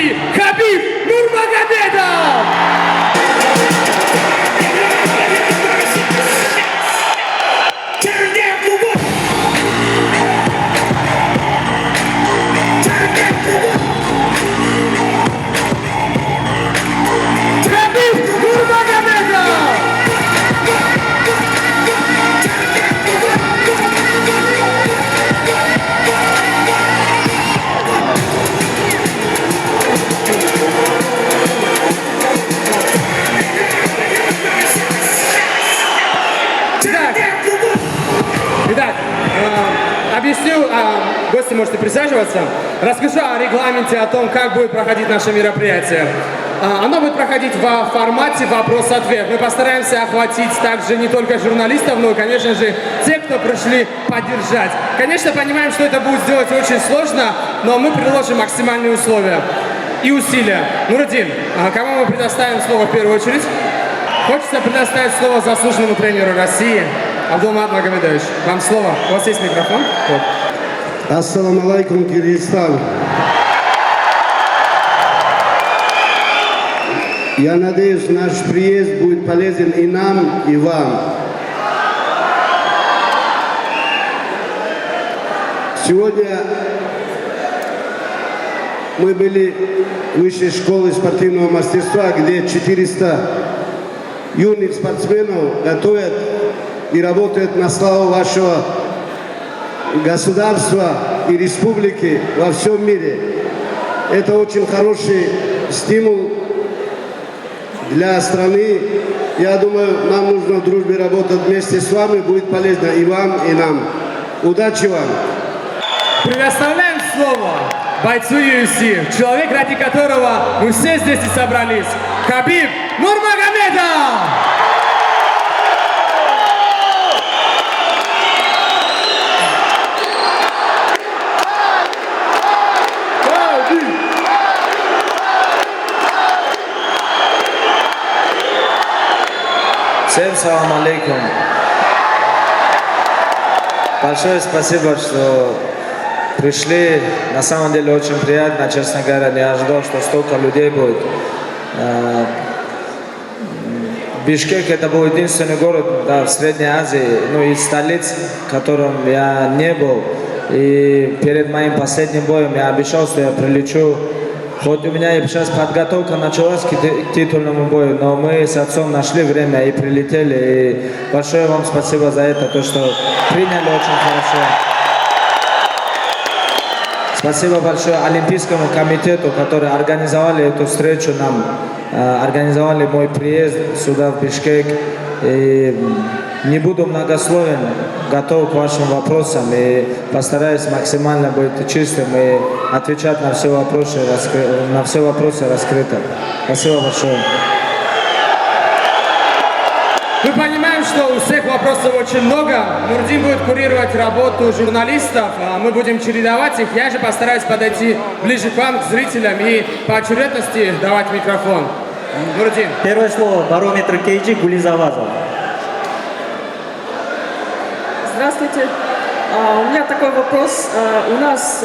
UFC Хабиб Нурмагомедов! Итак, объясню, гости можете присаживаться, расскажу о регламенте, о том, как будет проходить наше мероприятие. Оно будет проходить в формате вопрос-ответ. Мы постараемся охватить также не только журналистов, но и, конечно же, те, кто пришли поддержать. Конечно, понимаем, что это будет сделать очень сложно, но мы приложим максимальные условия и усилия. Нурудин, кому мы предоставим слово в первую очередь? Хочется предоставить слово заслуженному тренеру России Абдулмамат Магомедович. Вам слово. У вас есть микрофон? Вот. Ассаламу алейкум, Киргизстан. Я надеюсь, наш приезд будет полезен и нам, и вам. Сегодня мы были в высшей школе спортивного мастерства, где 400 юных спортсменов готовят и работают на славу вашего государства и республики во всем мире. Это очень хороший стимул для страны. Я думаю, нам нужно в дружбе работать вместе с вами, будет полезно и вам, и нам. Удачи вам! Предоставляем слово бойцу UFC, человек, ради которого мы все здесь и собрались. Хабиб Нурмагомедов! Всем салам алейкум. Большое спасибо, что пришли. На самом деле очень приятно, честно говоря, не ожидал, что столько людей будет. Бишкек это был единственный город в Средней Азии, из столиц, в котором я не был. И перед моим последним боем я обещал, что я прилечу. Хоть у меня сейчас подготовка началась к титульному бою, но мы с отцом нашли время и прилетели. И большое вам спасибо за это, то, что приняли очень хорошо. Спасибо большое Олимпийскому комитету, который организовали эту встречу нам, организовали мой приезд сюда, в Бишкек. И не буду многословен, готов к вашим вопросам и постараюсь максимально быть чистым и отвечать на все вопросы раскрыто. Спасибо большое. Мы понимаем, что у всех вопросов очень много. Нурдин будет курировать работу журналистов, а мы будем чередовать их. Я же постараюсь подойти ближе к вам, к зрителям, и по очередности давать микрофон. Нурдин. Первое слово барометр Кейджи Гулизавазов. Здравствуйте. У меня такой вопрос. У нас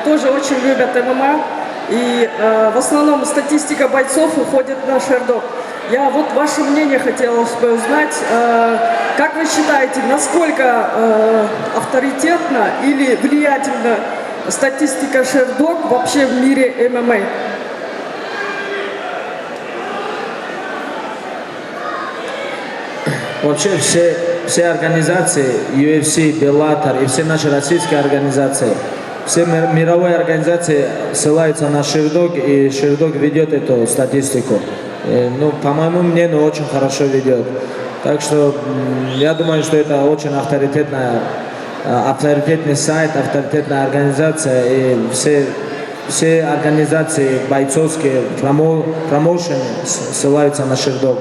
тоже очень любят ММА, и в основном статистика бойцов уходит на шердог. Я вот ваше мнение хотела бы узнать. Как вы считаете, насколько авторитетна или влиятельна статистика шердог вообще в мире ММА? Вообще все организации, UFC, Bellator и все наши российские организации, все мировые организации ссылаются на шердог, и шердог ведет эту статистику. По моему мнению, очень хорошо ведет. Так что я думаю, что это очень авторитетный сайт, авторитетная организация, и все организации бойцовские, промоушены ссылаются на шердог.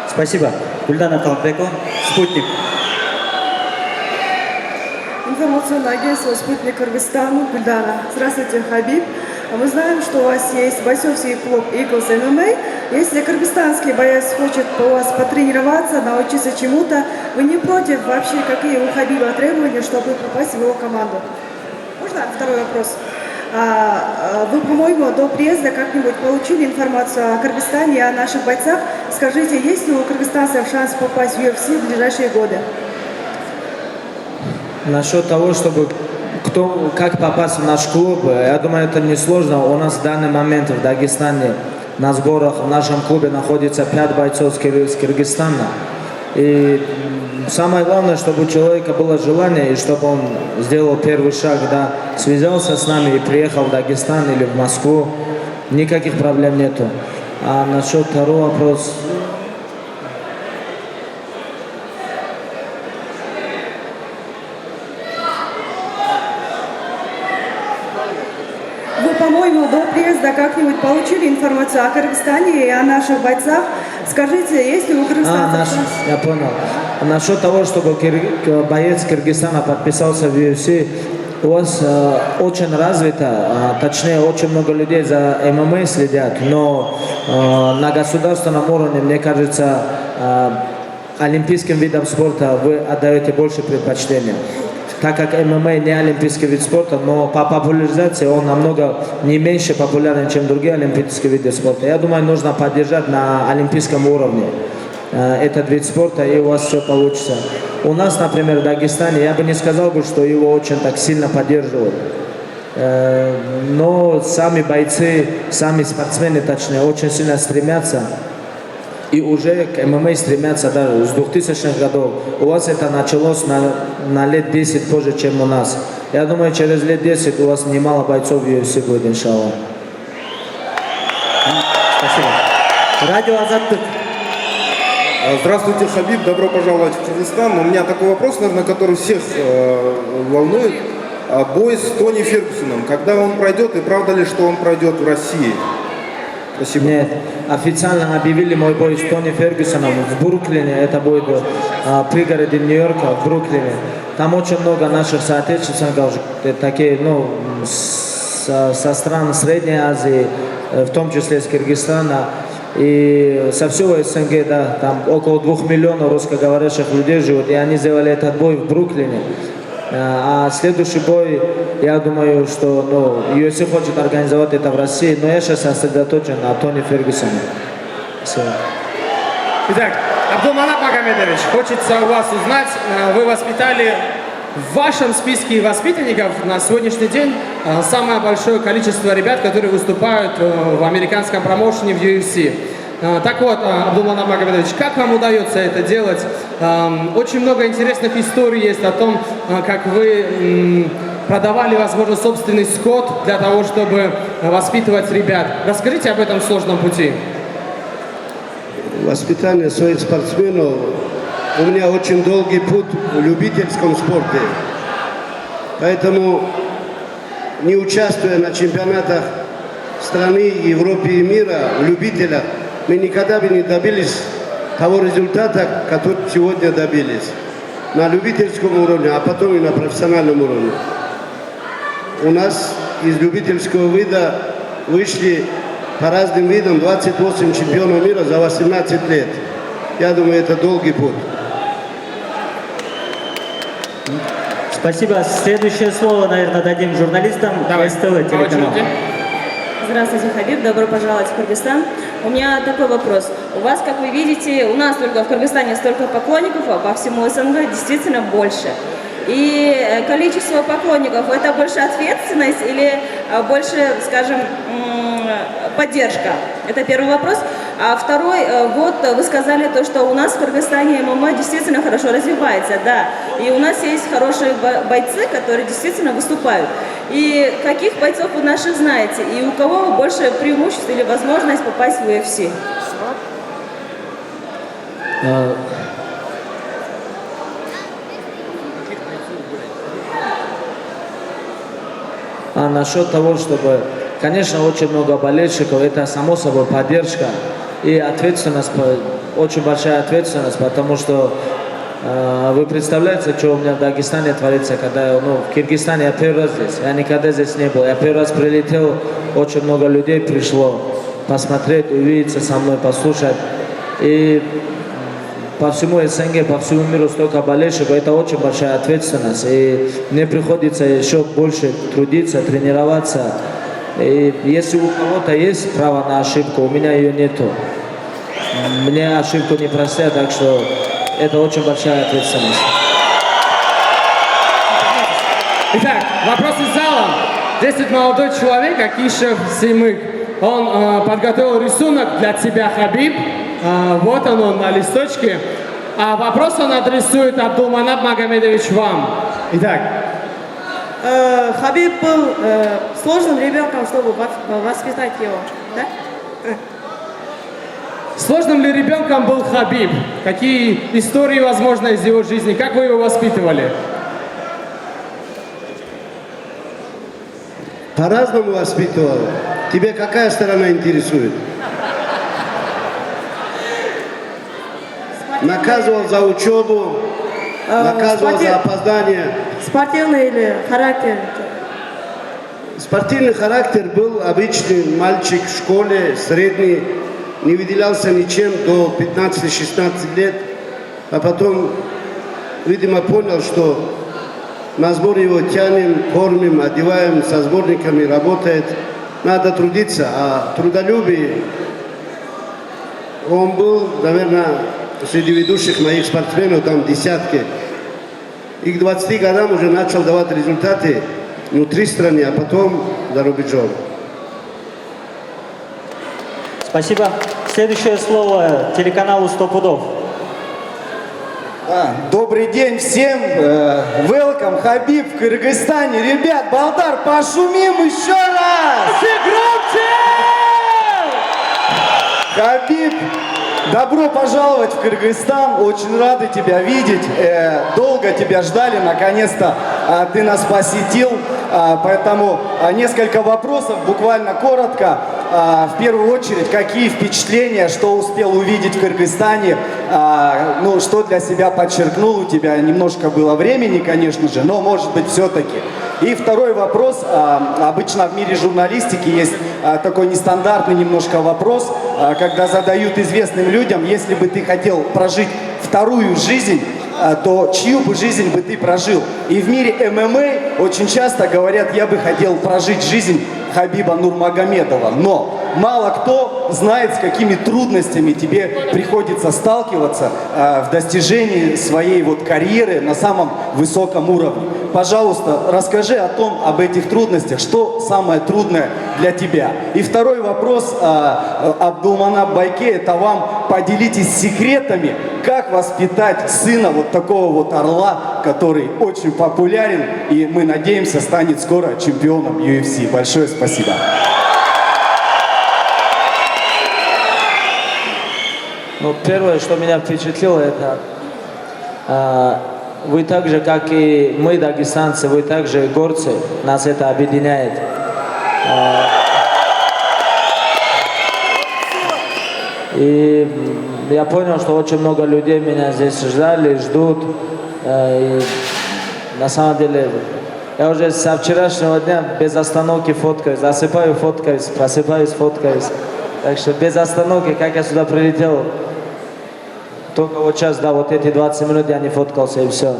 Спасибо. Гульдана Талбеко, Спутник. Информационное агентство «Спутник» Кыргызстана, Гульдана. Здравствуйте, Хабиб. Мы знаем, что у вас есть бойцовский клуб Eagles MMA. Если кыргызстанский боец хочет у вас потренироваться, научиться чему-то, вы не против вообще, какие у Хабиба требования, чтобы попасть в его команду? можно второй вопрос? Вы, по-моему, до приезда как-нибудь получили информацию о Кыргызстане и о наших бойцах. Скажите, есть ли у кыргызстанцев шанс попасть в UFC в ближайшие годы? Насчет того, чтобы как попасть в наш клуб, я думаю, это несложно. У нас в данный момент в Дагестане на сборах в нашем клубе находится 5 бойцов с Кыргызстана. И самое главное, чтобы у человека было желание, и чтобы он сделал первый шаг, да, связался с нами и приехал в Дагестан или в Москву. Никаких проблем нету. А насчет второго вопроса. Вы, по-моему, до приезда как-нибудь получили информацию о Кыргызстане и о наших бойцах. Скажите, есть ли у кыргызстанцев шанс? Я понял. Насчет того, чтобы боец Кыргызстана подписался в UFC, у вас очень развито, точнее, очень много людей за ММА следят, но на государственном уровне, мне кажется, олимпийским видам спорта вы отдаете больше предпочтения. Так как ММА не олимпийский вид спорта, но по популяризации он намного не меньше популярен, чем другие олимпийские виды спорта. Я думаю, нужно поддержать на олимпийском уровне этот вид спорта, и у вас все получится. У нас, например, в Дагестане, я бы не сказал, что его очень так сильно поддерживают. Но сами бойцы, сами спортсмены, точнее, очень сильно стремятся. И уже к ММА стремятся даже с 2000-х годов. У вас это началось на лет 10 позже, чем у нас. Я думаю, через лет 10 у вас немало бойцов в UFC будет, иншаллах. Спасибо. Радио Азаттык. Здравствуйте, Хабиб, добро пожаловать в Кыргызстан. У меня такой вопрос, наверное, который всех волнует. Бой с Тони Фергюсоном. Когда он пройдет, и правда ли, что он пройдет в России? Спасибо. Нет, официально объявили мой бой с Тони Фергюсоном в Бруклине. Это будет в пригороде Нью-Йорка, в Бруклине. Там очень много наших соотечественников, такие, ну, со стран Средней Азии, в том числе с Кыргызстана. И со всего СНГ, да, там около 2 миллионов русскоговорящих людей живут, и они сделали этот бой в Бруклине. А следующий бой, я думаю, что UFC хочет организовать это в России, но я сейчас сосредоточен на Тони Фергюсоне. Все. Итак, Абдулманап Магомедович, хочется у вас узнать, вы воспитали в вашем списке воспитанников на сегодняшний день самое большое количество ребят, которые выступают в американском промоушене в UFC. Так вот, Абдулманап Магомедович, как вам удается это делать? Очень много интересных историй есть о том, как вы продавали, возможно, собственный скот для того, чтобы воспитывать ребят. Расскажите об этом сложном пути. Воспитание своих спортсменов. У меня очень долгий путь в любительском спорте. Поэтому, не участвуя на чемпионатах страны, Европы и мира, в любителях, мы никогда бы не добились того результата, который сегодня добились. На любительском уровне, а потом и на профессиональном уровне. У нас из любительского вида вышли по разным видам 28 чемпионов мира за 18 лет. Я думаю, это долгий путь. Спасибо. Следующее слово, наверное, дадим журналистам СТВ телеканал. Здравствуйте, Хабиб, добро пожаловать в Кыргызстан. У меня такой вопрос. У вас, как вы видите, у нас только в Кыргызстане столько поклонников, а по всему СНГ действительно больше. И количество поклонников – это больше ответственность или больше, скажем, поддержка? Это первый вопрос. А второй, вот вы сказали то, что у нас в Кыргызстане ММА действительно хорошо развивается, да. И у нас есть хорошие бойцы, которые действительно выступают. И каких бойцов вы наших знаете? И у кого больше преимуществ или возможность попасть в UFC? А насчет того, чтобы, конечно, очень много болельщиков, это само собой поддержка и ответственность, очень большая ответственность, потому что вы представляете, что у меня в Дагестане творится, когда в Киргизстане я первый раз здесь, я никогда здесь не был, я первый раз прилетел, очень много людей пришло посмотреть, увидеться со мной, послушать. И по всему СНГ, по всему миру столько болельщиков, это очень большая ответственность. И мне приходится еще больше трудиться, тренироваться. И если у кого-то есть право на ошибку, у меня ее нету. Мне ошибку не простят, так что это очень большая ответственность. Итак, вопрос из зала. Здесь вот молодой человек, Акишев Симык. Он подготовил рисунок для тебя, Хабиб. Вот он на листочке. А вопрос он адресует Абдулманап Магомедович вам. Итак. Хабиб был сложным ребенком, чтобы воспитать его, да? Сложным ли ребенком был Хабиб? Какие истории, возможно, из его жизни? Как вы его воспитывали? По-разному воспитывал. Тебе какая сторона интересует? Наказывал за учебу, наказывал за опоздание. Спортивный или характер? Спортивный характер был обычный мальчик в школе, средний, не выделялся ничем до 15-16 лет, а потом, видимо, понял, что на сбор его тянем, кормим, одеваем, со сборниками работает. Надо трудиться, а трудолюбие, он был, наверное, среди ведущих моих спортсменов, там десятки. И к 20 годам уже начал давать результаты внутри страны, а потом за рубежом. Спасибо. Следующее слово телеканалу «100 пудов». Добрый день всем. Welcome, Хабиб в Кыргызстане. Ребят, Балдар, пошумим еще раз. Громче! Хабиб, добро пожаловать в Кыргызстан. Очень рады тебя видеть. Долго тебя ждали. Наконец-то ты нас посетил. Поэтому несколько вопросов, буквально коротко. В первую очередь, какие впечатления, что успел увидеть в Кыргызстане, ну, что для себя подчеркнул, у тебя немножко было времени, конечно же, но, может быть, все-таки. И второй вопрос, обычно в мире журналистики есть такой нестандартный немножко вопрос, когда задают известным людям, если бы ты хотел прожить вторую жизнь, то чью бы жизнь бы ты прожил? И в мире ММА очень часто говорят, я бы хотел прожить жизнь Хабиба Нурмагомедова. Но мало кто знает, с какими трудностями тебе приходится сталкиваться в достижении своей вот карьеры на самом высоком уровне. Пожалуйста, расскажи о том, об этих трудностях, что самое трудное для тебя. И второй вопрос, Абдулманап Байке, это вам поделитесь секретами, как воспитать сына вот такого вот орла, который очень популярен и мы надеемся станет скоро чемпионом UFC. Большое спасибо. Ну, первое, что меня впечатлило, это вы так же, как и мы, дагестанцы, вы также горцы, нас это объединяет. И я понял, что очень много людей меня здесь ждали, ждут. И на самом деле, я уже со вчерашнего дня без остановки фоткаюсь, засыпаю, фоткаюсь, просыпаюсь, фоткаюсь. Так что без остановки, как я сюда прилетел, только вот сейчас, да, вот эти 20 минут я не фоткался и все.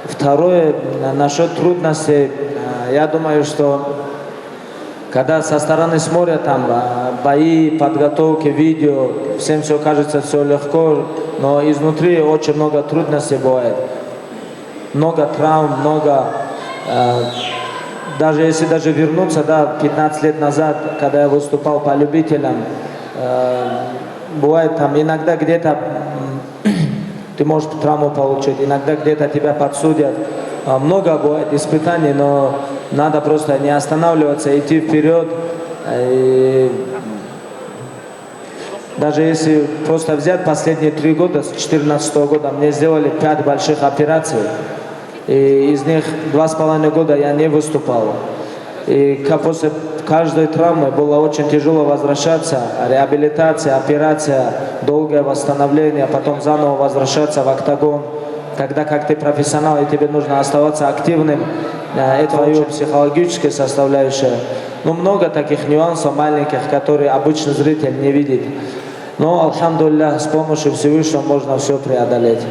Второе, насчет трудностей, я думаю, что когда со стороны смотрят там бои, подготовки, видео, всем все кажется все легко, но изнутри очень много трудностей бывает. Много травм, много... Даже если даже вернуться, да, 15 лет назад, когда я выступал по любителям, бывает там иногда где-то ты можешь травму получить, иногда где-то тебя подсудят. Много бывает испытаний, но надо просто не останавливаться, идти вперед. И даже если просто взять последние 3 года, с 2014 года, мне сделали 5 больших операций. И из них 2,5 года я не выступал. И после каждой травмы было очень тяжело возвращаться. Реабилитация, операция, долгое восстановление, потом заново возвращаться в октагон. Тогда как ты профессионал, и тебе нужно оставаться активным, это твоя психологическая составляющая. Но много таких нюансов маленьких, которые обычный зритель не видит. Но, алхамдулиллах, с помощью Всевышнего можно все преодолеть.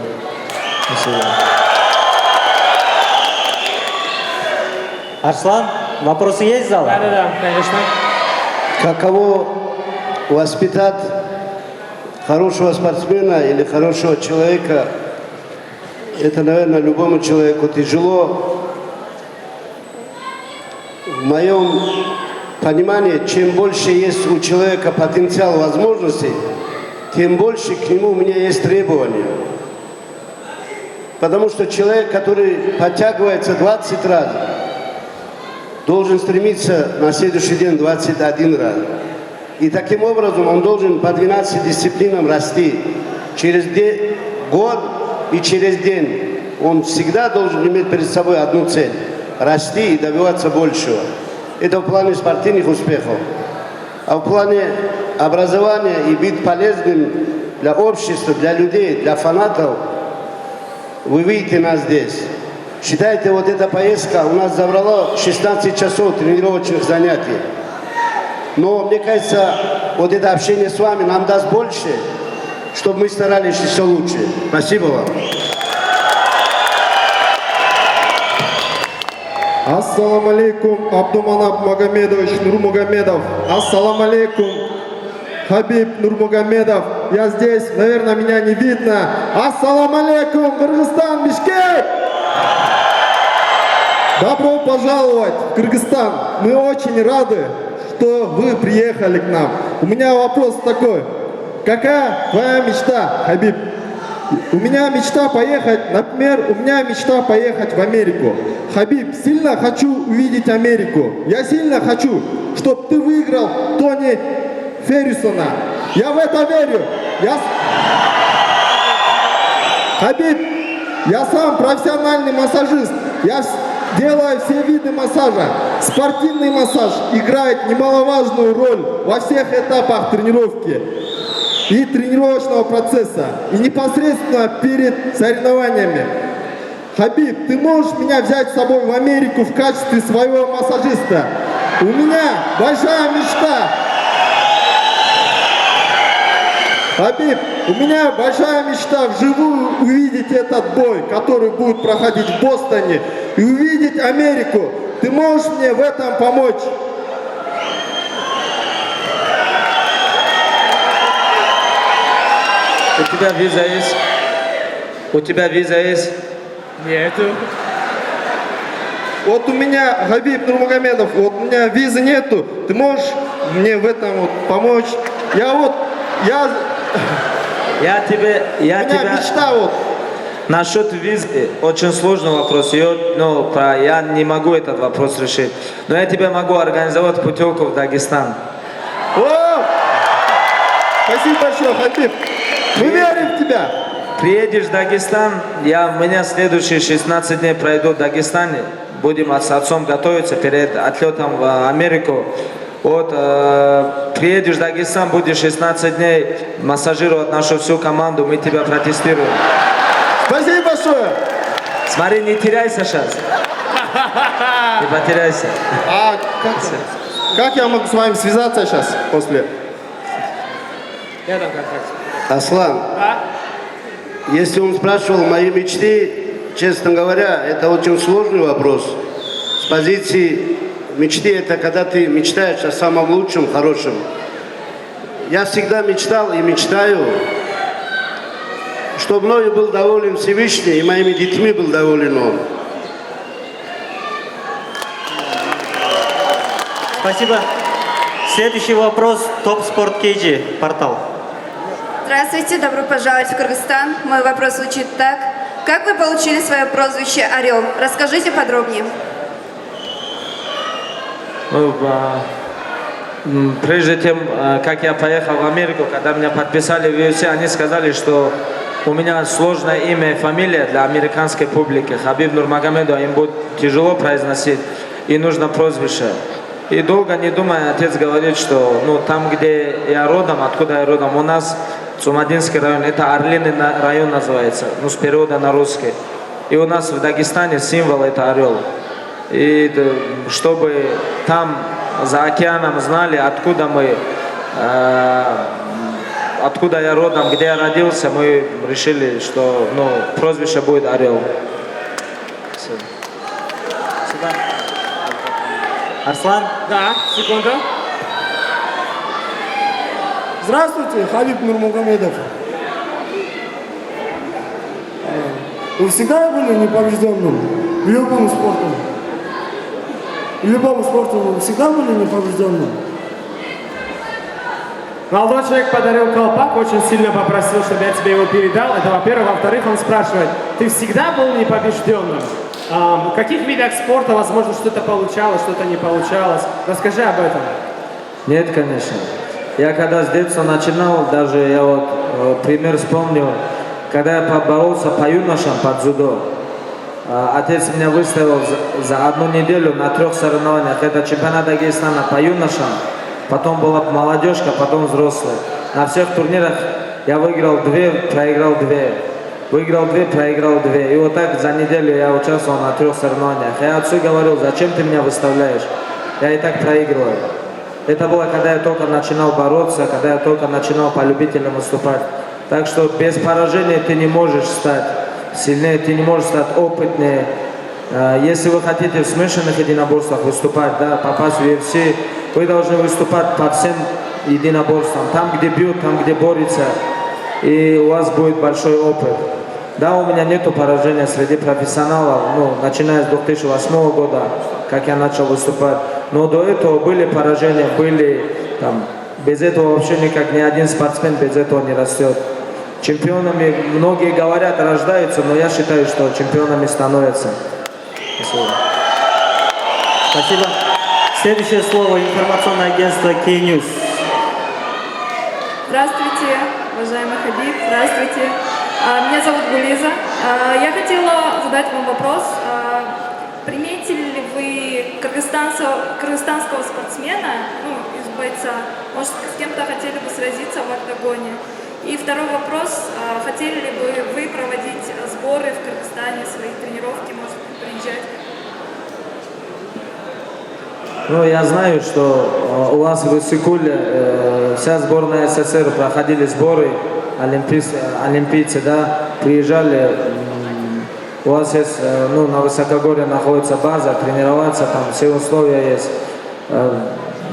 Спасибо. Арслан, вопросы есть в зале? Да, конечно. Каково воспитать хорошего спортсмена или хорошего человека? Это, наверное, любому человеку тяжело. В моем понимании, чем больше есть у человека потенциал возможностей, тем больше к нему у меня есть требования. Потому что человек, который подтягивается 20 раз, должен стремиться на следующий день 21 раз. И таким образом он должен по 12 дисциплинам расти. Через год и через день он всегда должен иметь перед собой одну цель – расти и добиваться большего. Это в плане спортивных успехов. А в плане образования и быть полезным для общества, для людей, для фанатов, вы видите нас здесь. Считайте, вот эта поездка у нас забрала 16 часов тренировочных занятий. Но мне кажется, вот это общение с вами нам даст больше, чтобы мы старались еще лучше. Спасибо вам. Ассаламу алейкум, Абдуманап Магомедович Нурмагомедов. Ассаламу алейкум, Хабиб Нурмагомедов. Я здесь, наверное, меня не видно. Ассаламу алейкум, Кыргызстан, Бишкек! Добро пожаловать в Кыргызстан. Мы очень рады, что вы приехали к нам. У меня вопрос такой. Какая твоя мечта, Хабиб? У меня мечта поехать, например, у меня мечта поехать в Америку. Хабиб, сильно хочу увидеть Америку. Я сильно хочу, чтобы ты выиграл Тони Феррисона. Я в это верю. Хабиб, я сам профессиональный массажист. Я делаю все виды массажа. Спортивный массаж играет немаловажную роль во всех этапах тренировки и тренировочного процесса, и непосредственно перед соревнованиями. Хабиб, ты можешь меня взять с собой в Америку в качестве своего массажиста? У меня большая мечта. Хабиб, у меня большая мечта вживую увидеть этот бой, который будет проходить в Бостоне, и увидеть Америку. Ты можешь мне в этом помочь? У тебя виза есть? У тебя виза есть? Нету. Вот у меня, Хабиб Нурмагомедов, вот у меня визы нету. Ты можешь мне в этом вот помочь? У меня мечта вот. Насчет визы очень сложный вопрос. Я не могу этот вопрос решить. Но я тебе могу организовать путевку в Дагестан. О! Спасибо большое, Хабиб. Мы верим в тебя. Приедешь в Дагестан, у меня следующие 16 дней пройду в Дагестане. Будем с отцом готовиться перед отлетом в Америку. Вот, приедешь в Дагестан, будешь 16 дней массажировать нашу всю команду, мы тебя протестируем. Спасибо большое. Смотри, не теряйся сейчас. Не потеряйся. А как я могу с вами связаться сейчас после? Я дам контакт. Аслан, если он спрашивал мои мечты, честно говоря, это очень сложный вопрос. С позиции мечты, это когда ты мечтаешь о самом лучшем, хорошем. Я всегда мечтал и мечтаю, чтобы мною был доволен Всевышний и моими детьми был доволен Он. Спасибо. Следующий вопрос. Топ Спорт Кейджи, портал. Здравствуйте, добро пожаловать в Кыргызстан. Мой вопрос звучит так. Как вы получили свое прозвище «Орел»? Расскажите подробнее. Прежде чем, как я поехал в Америку, когда меня подписали в UFC, они сказали, что у меня сложное имя и фамилия для американской публики. Хабиб Нурмагомедов, им будет тяжело произносить, и нужно прозвище. И долго не думая, отец говорит, что там, где я родом, откуда я родом, у нас Цумадинский район, это Орлиный район называется, с перевода на русский. И у нас в Дагестане символ это орел. И чтобы там за океаном знали, откуда мы, откуда я родом, где я родился, мы решили, что ну, прозвище будет Орел. Все. Сюда. Арслан? Да, секунда. Здравствуйте, Хабиб Нурмагомедов. Вы всегда были непобежденным в любом спорте? В любом спорте вы всегда были непобежденным? Молодой человек подарил колпак, очень сильно попросил, чтобы я тебе его передал. Это во-первых. Во-вторых, он спрашивает, ты всегда был непобежденным? В каких видах спорта, возможно, что-то получалось, что-то не получалось? Расскажи об этом. Нет, конечно. Я когда с детства начинал, даже я вот пример вспомнил, когда я поборолся по юношам под дзюдо, отец меня выставил за 1 неделю на 3 соревнованиях. Это чемпионат Дагестана по юношам, потом была молодежка, потом взрослые. На всех турнирах я выиграл 2, проиграл 2. Выиграл 2, проиграл 2. И вот так за неделю я участвовал на 3 соревнованиях. Я отцу говорил, зачем ты меня выставляешь? Я и так проигрываю. Это было, когда я только начинал бороться, когда я только начинал по любителям выступать. Так что без поражения ты не можешь стать сильнее, ты не можешь стать опытнее. Если вы хотите в смешанных единоборствах выступать, да, попасть в UFC, вы должны выступать по всем единоборствам. Там, где бьют, там, где борются. И у вас будет большой опыт. Да, у меня нету поражения среди профессионалов, ну, начиная с 2008 года, как я начал выступать. Но до этого были поражения, были там, без этого вообще никак ни один спортсмен без этого не растет. Чемпионами, многие говорят, рождаются, но я считаю, что чемпионами становятся. Спасибо. Спасибо. Следующее слово информационное агентство K-News. Здравствуйте, уважаемый Хабиб, здравствуйте. Меня зовут Гулиза. Я хотела задать вам вопрос. Приметили ли вы кыргызстанского спортсмена, ну, из бойца? Может, с кем-то хотели бы сразиться в октагоне? И второй вопрос. Хотели ли бы вы проводить сборы в Кыргызстане, свои тренировки, может, приезжать? Ну, я знаю, что у вас в Иссыкуле вся сборная СССР проходили сборы, олимпийцы, да, приезжали. У вас есть, ну, на Высокогорье находится база, тренироваться, там все условия есть.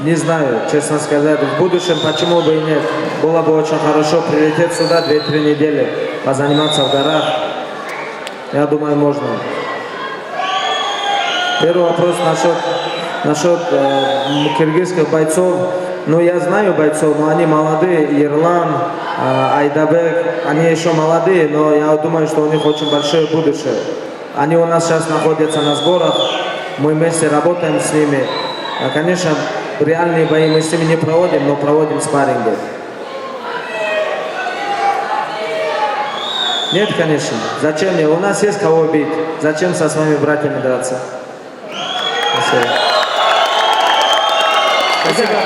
Не знаю, честно сказать, в будущем почему бы и нет. Было бы очень хорошо прилететь сюда 2-3 недели, позаниматься в горах. Я думаю, можно. Первый вопрос насчет киргизских бойцов. Ну, я знаю бойцов, но они молодые. Ирлан, Айдабек, они еще молодые, но я думаю, что у них очень большое будущее. Они у нас сейчас находятся на сборах, мы вместе работаем с ними. Конечно, реальные бои мы с ними не проводим, но проводим спарринги. Нет, конечно. Зачем мне? У нас есть кого бить. Зачем со своими братьями драться? Спасибо. Спасибо.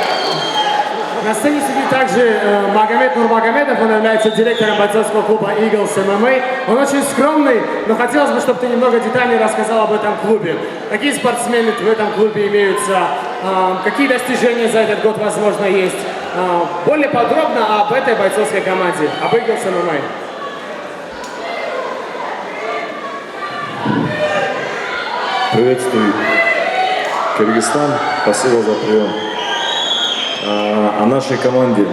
На сцене сидит также Магомед Нурмагомедов, он является директором бойцовского клуба Eagles MMA. Он очень скромный, но хотелось бы, чтобы ты немного детальнее рассказал об этом клубе. Какие спортсмены в этом клубе имеются, какие достижения за этот год, возможно, есть. Более подробно об этой бойцовской команде, об Eagles MMA. Приветствую, Кыргызстан. Спасибо за прием. О нашей команде.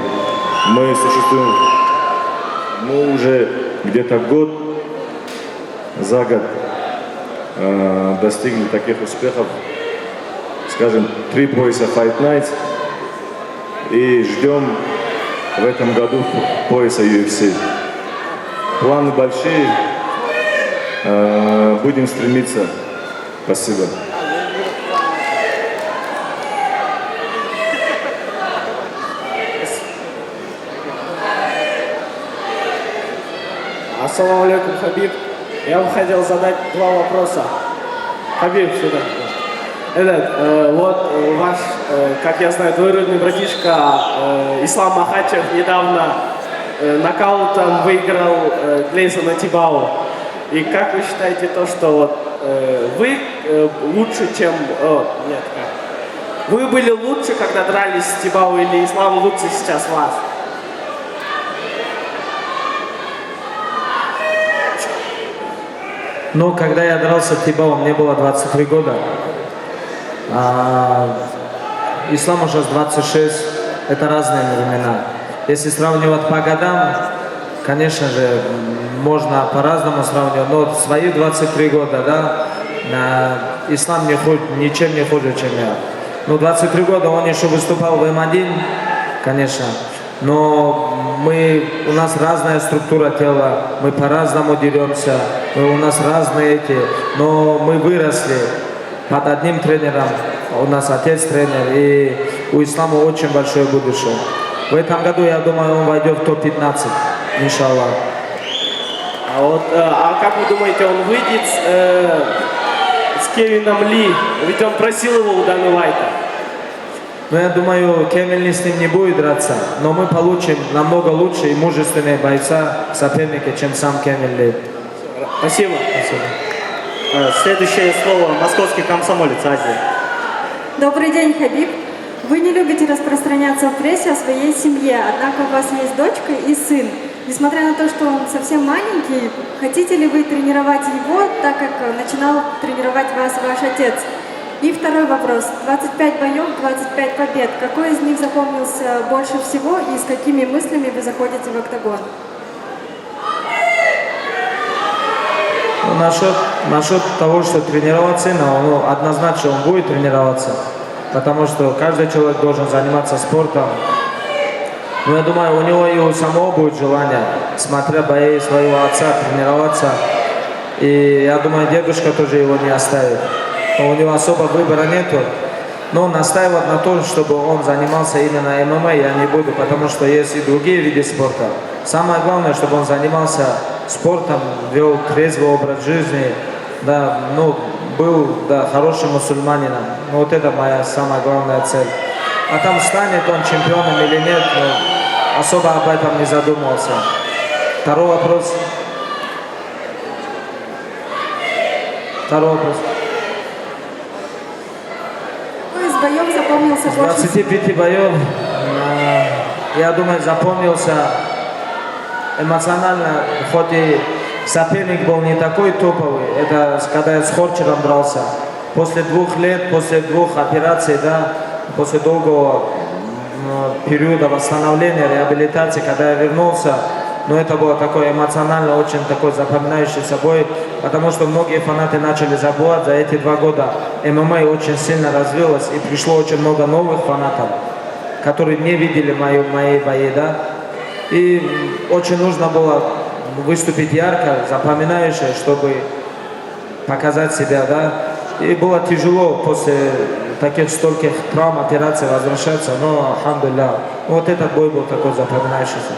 Мы существуем, мы уже где-то год, за год достигли таких успехов, скажем, 3 пояса Fight Nights, и ждем в этом году пояса UFC. Планы большие, будем стремиться. Спасибо. Ассаламу алейкум, Хабиб. Я бы хотел задать 2 вопроса. Хабиб, сюда. Вот ваш, как я знаю, двоюродный братишка Ислам Махачев недавно нокаутом выиграл Глейсона Тибау. И как вы считаете то, что вот вы лучше, чем... Вы были лучше, когда дрались с Тибау, или Ислам лучше сейчас вас? Но когда я дрался в Тибау, мне было 23 года. А Исламу сейчас 26. Это разные времена. Если сравнивать по годам, конечно же, можно по-разному сравнивать. Но свои 23 года, да, Ислам ничем не хуже, чем я. Но 23 года он еще выступал в М1, конечно. Но у нас разная структура тела, мы по-разному деремся, у нас разные но мы выросли под одним тренером, у нас отец тренер, и у Ислама очень большое будущее. В этом году, я думаю, он войдет в топ-15, иншаллах. А как вы думаете, он выйдет с Кевином Ли? Ведь он просил его у Даны Уайта. Но я думаю, Кевин Ли с ним не будет драться, но мы получим намного лучше и мужественные бойца соперника, чем сам Кевин Ли. Спасибо. Следующее слово московский комсомолец Азия. Добрый день, Хабиб. Вы не любите распространяться в прессе о своей семье, однако у вас есть дочка и сын. Несмотря на то, что он совсем маленький, хотите ли вы тренировать его, так как начинал тренировать вас ваш отец? И второй вопрос. 25 боев, 25 побед. Какой из них запомнился больше всего и с какими мыслями вы заходите в октагон? Насчет того, что тренировать сына, однозначно он будет тренироваться, потому что каждый человек должен заниматься спортом. Но я думаю, у него и у самого будет желание, смотря бои своего отца, тренироваться. И я думаю, дедушка тоже его не оставит. Но у него особо выбора нету. Но настаивать на том, чтобы он занимался именно ММА, я не буду, потому что есть и другие виды спорта. Самое главное, чтобы он занимался спортом, вел трезвый образ жизни, да, был хорошим мусульманином. Вот это моя самая главная цель. А там станет он чемпионом или нет, особо об этом не задумывался. Второй вопрос. Из боев запомнился Из больше 25 боев, я думаю, запомнился эмоционально, хоть и соперник был не такой топовый, это когда я с Хорчером дрался. После 2 лет, после 2 операций, да, после долгого периода восстановления, реабилитации, когда я вернулся, это было такое эмоционально, очень такой запоминающийся бой, потому что многие фанаты начали забывать за эти 2 года. ММА очень сильно развилось, и пришло очень много новых фанатов, которые не видели мои бои, да. И очень нужно было выступить ярко, запоминающе, чтобы показать себя, да. И было тяжело после таких стольких травм, операций возвращаться, но, алхамдулилля, вот этот бой был такой запоминающийся.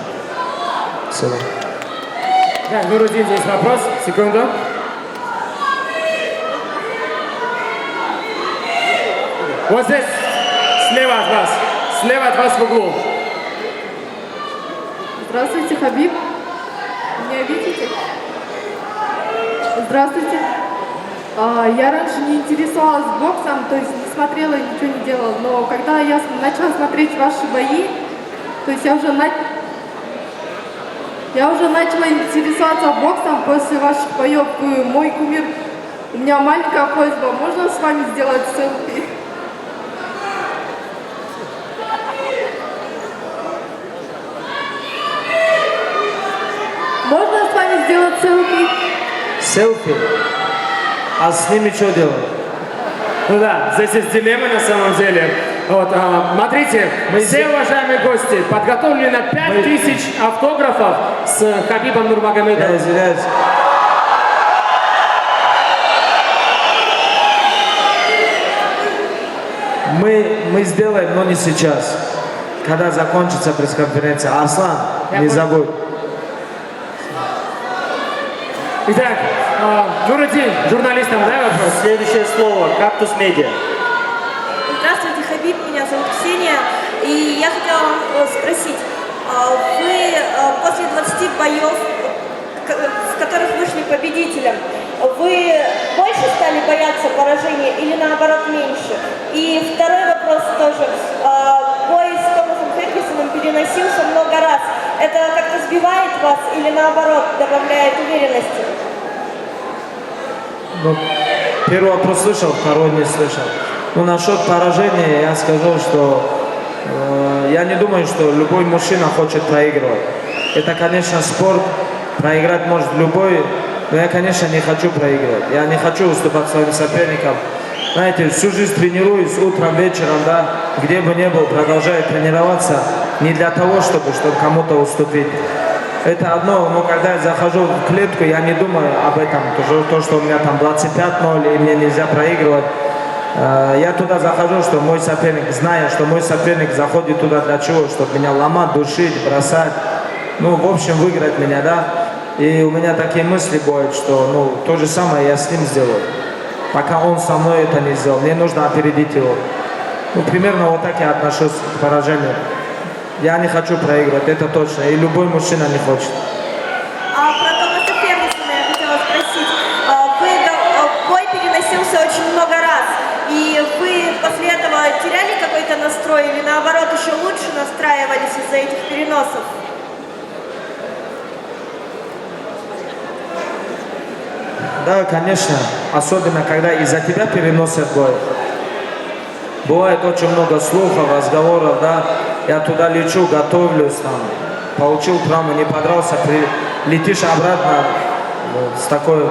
Все. Так, Нурудин, здесь вопрос. Секунду. Вот здесь, слева от вас в углу. Здравствуйте, Хабиб. Меня видите? Здравствуйте. Я раньше не интересовалась боксом, то есть не смотрела, ничего не делала, но когда я начала смотреть ваши бои, то есть я уже начала интересоваться боксом после ваших боев. Вы мой кумир. У меня маленькая просьба, можно с вами сделать селфи? Можно с вами сделать селфи? Селфи? А с ними что делать? Ну да, здесь есть дилемма на самом деле. Вот, смотрите, все уважаемые гости подготовлены на 5000 автографов с Хабибом Нурмагомедовым. Я извиняюсь. Мы сделаем, но не сейчас. Когда закончится пресс-конференция. Арслан, не забудь. Итак, Нурудин, журналистам, да, вопрос? Следующее слово «Кактус Медиа». Здравствуйте, Хабиб, меня зовут Ксения. И я хотела вас спросить, вы после 20 боев, в которых вышли победителем, вы больше стали бояться поражения или наоборот меньше? И второй вопрос тоже. Бой с Томасом Фергюсоном переносился много раз. Это как-то сбивает вас или наоборот добавляет уверенности? Ну, первый вопрос слышал, второй не слышал. Ну, насчет поражения я скажу, что я не думаю, что любой мужчина хочет проигрывать. Это, конечно, спорт, проиграть может любой, но я, конечно, не хочу проигрывать. Я не хочу уступать своим соперникам. Знаете, всю жизнь тренируюсь, утром, вечером, да, где бы ни был, продолжаю тренироваться не для того, чтобы кому-то уступить. Это одно, но когда я захожу в клетку, я не думаю об этом, то, что у меня там 25-0 и мне нельзя проигрывать. Я туда захожу, что мой соперник, зная, что мой соперник заходит туда для чего, чтобы меня ломать, душить, бросать, ну, в общем, выиграть меня, да. И у меня такие мысли бывают, что, ну, то же самое я с ним сделаю. Пока он со мной это не сделал, мне нужно опередить его. Ну, примерно вот так я отношусь к поражению. Я не хочу проигрывать, это точно, и любой мужчина не хочет. А про Томаса Фергюсона я хотела спросить. Бой переносился очень много раз, и вы после этого теряли какой-то настрой или наоборот еще лучше настраивались из-за этих переносов? Да, конечно, особенно когда из-за тебя переносят бой. Бывает очень много слухов, разговоров, да. Я туда лечу, готовлюсь, там, получил травму, не подрался, летишь обратно с такой,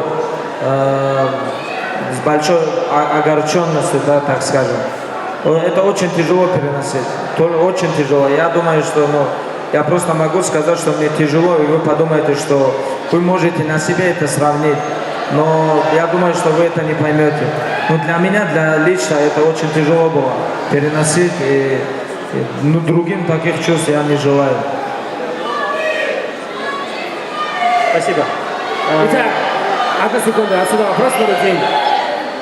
с большой огорченностью, да, так скажем. Это очень тяжело переносить, очень тяжело. Я думаю, что, ну, я просто могу сказать, что мне тяжело, и вы подумаете, что вы можете на себе это сравнить. Но я думаю, что вы это не поймете. Но для меня, для лично, это очень тяжело было переносить, и ну, другим таких чувств я не желаю. Спасибо. Итак, одну секунду, отсюда вопрос номер 9.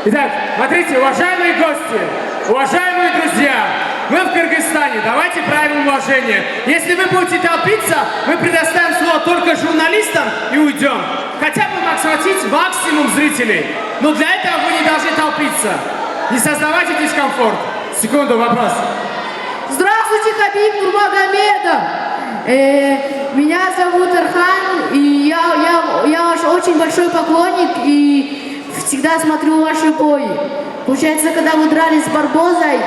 Итак, смотрите, уважаемые гости, уважаемые друзья, мы в Кыргызстане, давайте проявим уважение. Если вы будете толпиться, мы предоставим слово только журналистам и уйдем. Хотя бы охватить максимум зрителей. Но для этого вы не должны толпиться. Не создавайте дискомфорт. Секунду, вопрос. Здравствуйте, Хабиб Нурмагомедов. Меня зовут Архан, и я ваш очень большой поклонник, и всегда смотрю ваши бои. Получается, когда вы дрались с Барбозой,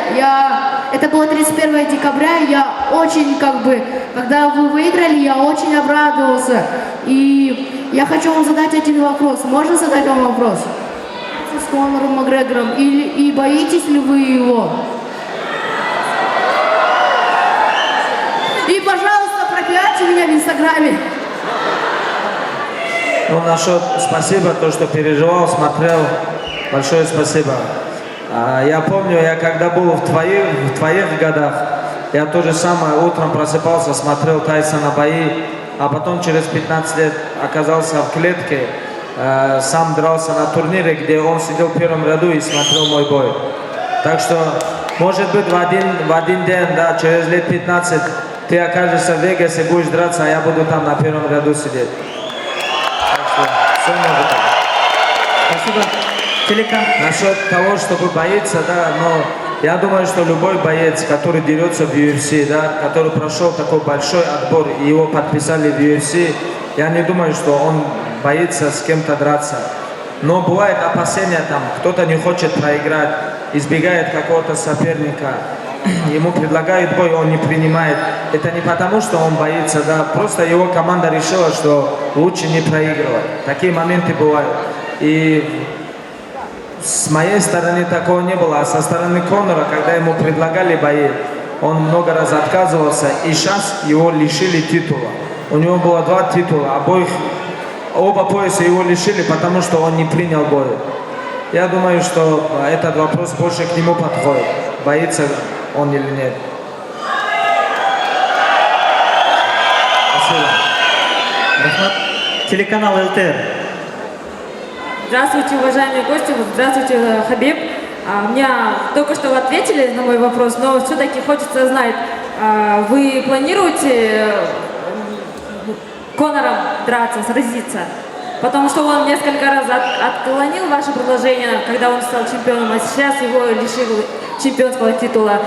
это было 31 декабря, я очень, когда вы выиграли, я очень обрадовался. И я хочу вам задать один вопрос. Можно задать вам вопрос? С Конором Макгрегором. И боитесь ли вы его? И, пожалуйста, пропиарьте меня в Инстаграме. Ну, насчет спасибо, то, что переживал, смотрел. Большое спасибо. Я помню, я когда был в твоих годах, я то же самое утром просыпался, смотрел Тайсона бои, а потом через 15 лет оказался в клетке, сам дрался на турнире, где он сидел в первом ряду и смотрел мой бой. Так что, может быть, в один день, да, через лет 15, ты окажешься в Вегасе, будешь драться, а я буду там на первом ряду сидеть. Так что, все может быть. Спасибо. Насчет того, чтобы бояться, да, но я думаю, что любой боец, который дерется в UFC, да, который прошел такой большой отбор и его подписали в UFC, я не думаю, что он боится с кем-то драться. Но бывает опасения там, кто-то не хочет проиграть, избегает какого-то соперника, ему предлагают бой, он не принимает. Это не потому, что он боится, да, просто его команда решила, что лучше не проигрывать. Такие моменты бывают. И с моей стороны такого не было, а со стороны Конора, когда ему предлагали бои, он много раз отказывался, и сейчас его лишили титула. У него было 2 титула, оба пояса его лишили, потому что он не принял бой. Я думаю, что этот вопрос больше к нему подходит, боится он или нет. Спасибо. Телеканал ЛТР. Здравствуйте, уважаемые гости, здравствуйте, Хабиб. Меня только что вы ответили на мой вопрос, но все-таки хочется знать, вы планируете Конором драться, сразиться? Потому что он несколько раз отклонил ваше предложение, когда он стал чемпионом, а сейчас его лишил чемпионского титула.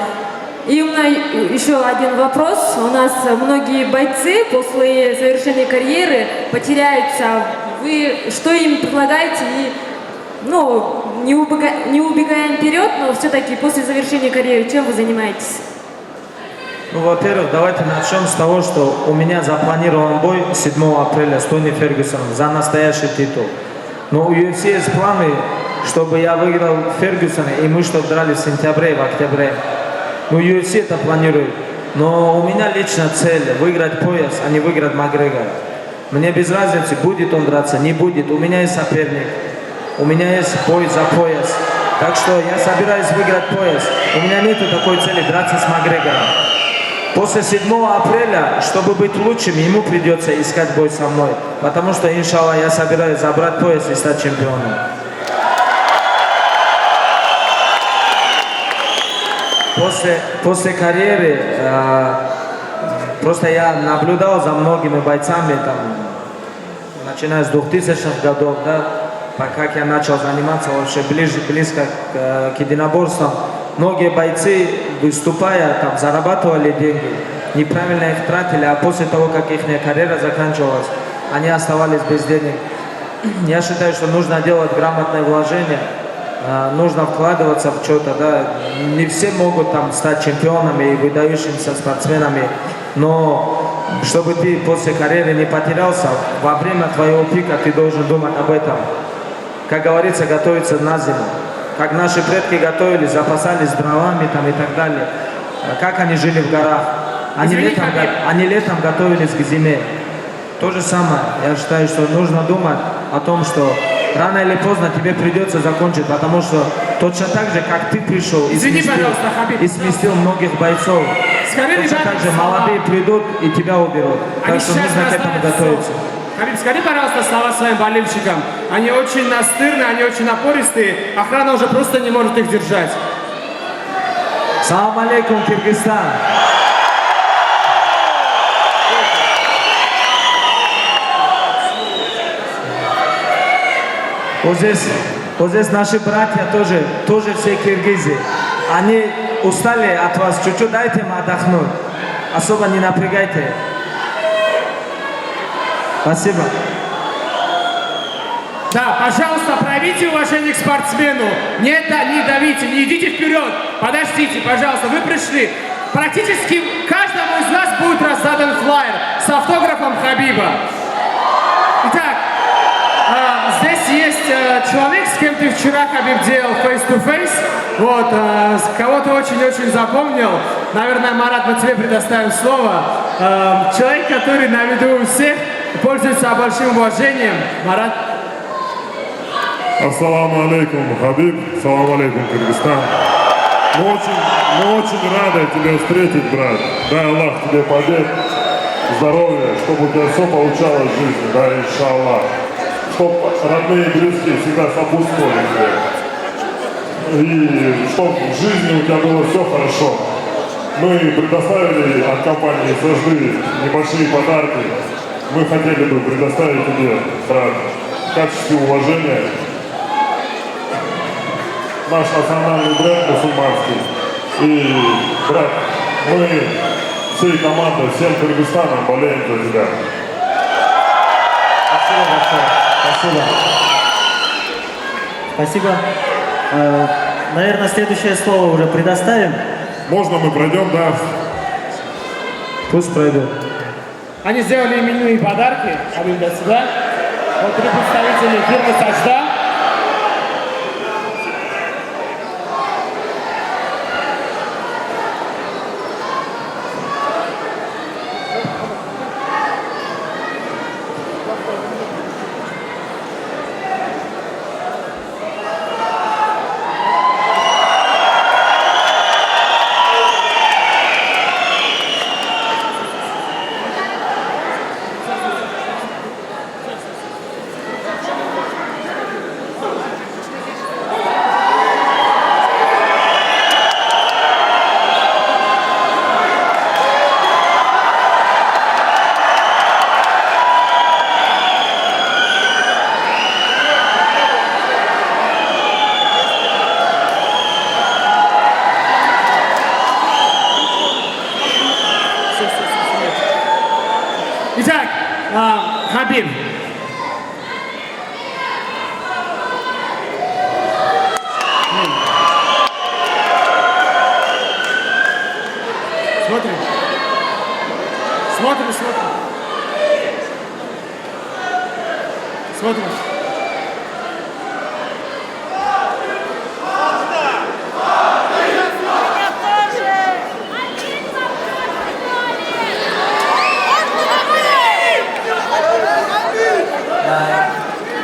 И у меня еще один вопрос. У нас многие бойцы после завершения карьеры потеряются. Вы что им предлагаете и ну, не убегаем вперед, но все-таки после завершения карьеры, чем вы занимаетесь? Ну, во-первых, давайте начнем с того, что у меня запланирован бой 7 апреля с Тони Фергюсоном за настоящий титул. Но у UFC есть планы, чтобы я выиграл Фергюсона, и мы чтобы драли в сентябре и в октябре. Ну, UFC это планирует. Но у меня лично цель выиграть пояс, а не выиграть Макгрегора. Мне без разницы, будет он драться, не будет. У меня есть соперник, у меня есть бой за пояс. Так что я собираюсь выиграть пояс. У меня нету такой цели драться с Макгрегором. После 7 апреля, чтобы быть лучшим, ему придется искать бой со мной. Потому что, иншаллах, я собираюсь забрать пояс и стать чемпионом. После карьеры, просто я наблюдал за многими бойцами, там, начиная с 2000-х годов, да, как я начал заниматься вообще близко к единоборствам. Многие бойцы, выступая, там, зарабатывали деньги, неправильно их тратили, а после того, как их карьера заканчивалась, они оставались без денег. Я считаю, что нужно делать грамотное вложение, нужно вкладываться в что-то, да. Не все могут там стать чемпионами и выдающимися спортсменами, но чтобы ты после карьеры не потерялся, во время твоего пика ты должен думать об этом. Как говорится, готовиться на зиму. Как наши предки готовились, запасались дровами там и так далее. Как они жили в горах. Они летом готовились к зиме. То же самое. Я считаю, что нужно думать о том, что рано или поздно тебе придется закончить, потому что точно так же, как ты пришел и сместил многих бойцов, точно так же молодые придут и тебя уберут. Так что нужно к этому готовиться. Хабиб, скажи, пожалуйста, слова своим болельщикам. Они очень настырные, они очень напористые. Охрана уже просто не может их держать. Салам алейкум, Киргизстан. Вот здесь наши братья тоже все киргизы. Они устали от вас, чуть-чуть дайте им отдохнуть. Особо не напрягайте. Спасибо. Да, пожалуйста, проявите уважение к спортсмену. Не давите, не идите вперед. Подождите, пожалуйста, вы пришли. Практически каждому из нас будет раздадан флаер с автографом Хабиба. Итак, здесь есть человек, с кем ты вчера, Хабиб, делал face-to-face. Вот, кого ты очень-очень запомнил. Наверное, Марат, мы тебе предоставим слово. Человек, который на виду у всех, пользуется большим уважением. Марат. Ассаламу алейкум, Хабиб. Ассаламу алейкум, Кыргызстан. Мы очень рады тебя встретить, брат. Дай Аллах тебе побед, здоровья, чтобы у тебя все получалось в жизни, да, иншаллах. Чтобы родные и близкие всегда сопутствовали тебе. И чтобы в жизни у тебя было все хорошо. Мы предоставили от компании SSD небольшие подарки. Мы хотели бы предоставить тебе, брат, в качестве уважения наш национальный бренд мусульманский. И, брат, мы всей командой, всем Кыргызстаном болеем за тебя. Спасибо большое. Спасибо. Спасибо. Наверное, следующее слово уже предоставим. Можно мы пройдем, да? Пусть пройдут. Они сделали именные подарки, Хабиб, для себя. Вот 3 представителя фирмы Саджда. Итак, Хабиб, Смотрим. Смотрим. Смотрим.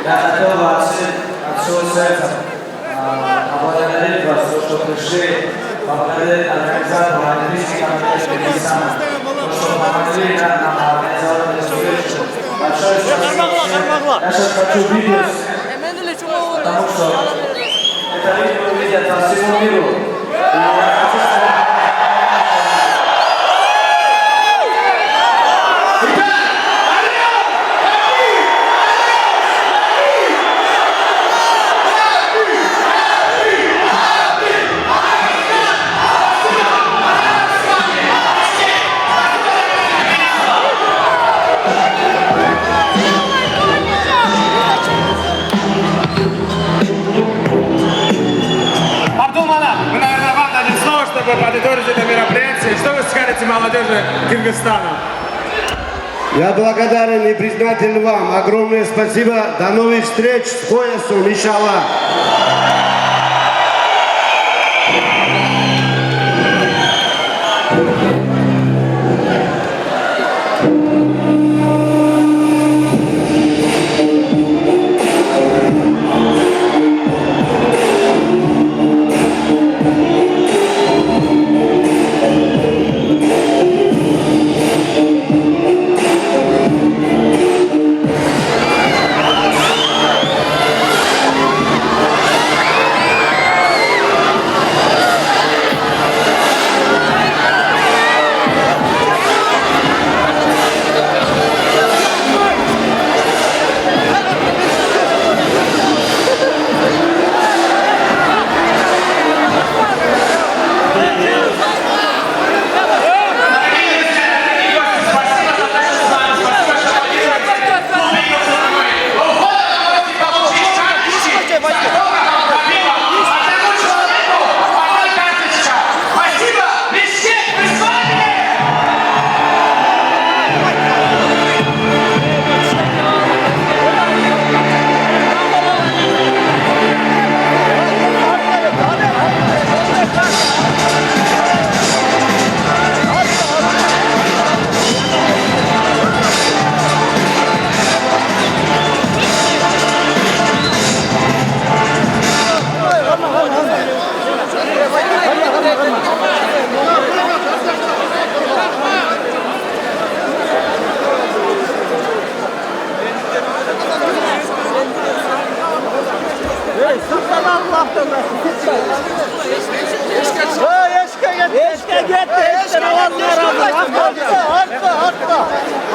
Я хотел вас от всего сердца поблагодарить вас, за то, что пришли, поблагодарить организатору Олимпийского комитета Кыргызстана, что помогли нам организовать эту встречу. Большое спасибо. Я сейчас хочу видео, потому что это видео увидят по всему миру. И я хочу сказать, чтобы подытожить это мероприятие. Что вы скажете молодежи Кыргызстана? Я благодарен и признателен вам. Огромное спасибо. До новых встреч с поясом, иншаллах.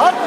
Arka.